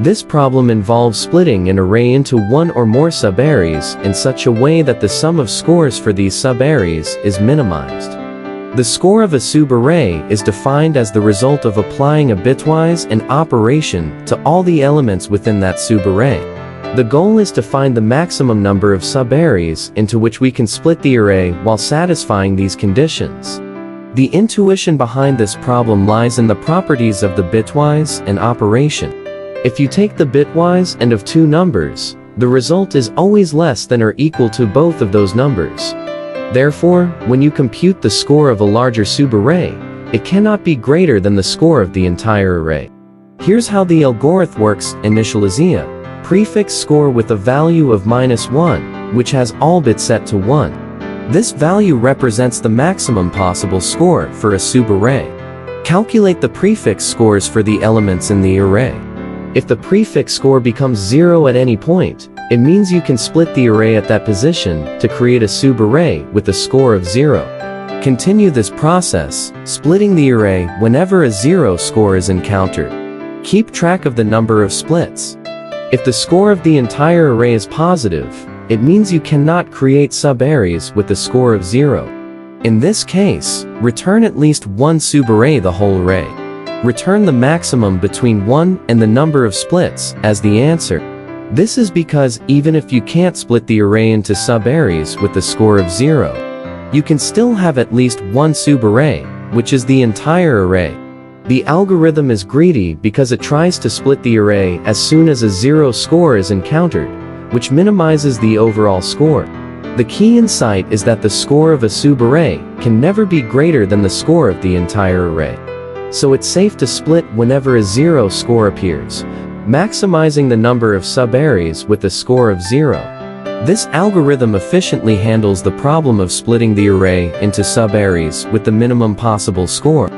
This problem involves splitting an array into one or more subarrays in such a way that the sum of scores for these subarrays is minimized. The score of a subarray is defined as the result of applying a bitwise AND operation to all the elements within that subarray. The goal is to find the maximum number of subarrays into which we can split the array while satisfying these conditions. The intuition behind this problem lies in the properties of the bitwise AND operation. If you take the bitwise AND of two numbers, the result is always less than or equal to both of those numbers. Therefore, when you compute the score of a larger subarray, it cannot be greater than the score of the entire array. Here's how the algorithm works. Initialization. Prefix score with a value of -1, which has all bits set to 1. This value represents the maximum possible score for a subarray. Calculate the prefix scores for the elements in the array. If the prefix score becomes 0 at any point, it means you can split the array at that position to create a subarray with a score of 0. Continue this process, splitting the array whenever a 0 score is encountered. Keep track of the number of splits. If the score of the entire array is positive, it means you cannot create subarrays with a score of 0. In this case, return at least one subarray the whole array. Return the maximum between 1 and the number of splits as the answer. This is because even if you can't split the array into subarrays with a score of 0, you can still have at least one subarray, which is the entire array. The algorithm is greedy because it tries to split the array as soon as a 0 score is encountered, which minimizes the overall score. The key insight is that the score of a subarray can never be greater than the score of the entire array. So it's safe to split whenever a 0 score appears, maximizing the number of subarrays with a score of 0. This algorithm efficiently handles the problem of splitting the array into subarrays with the minimum possible score.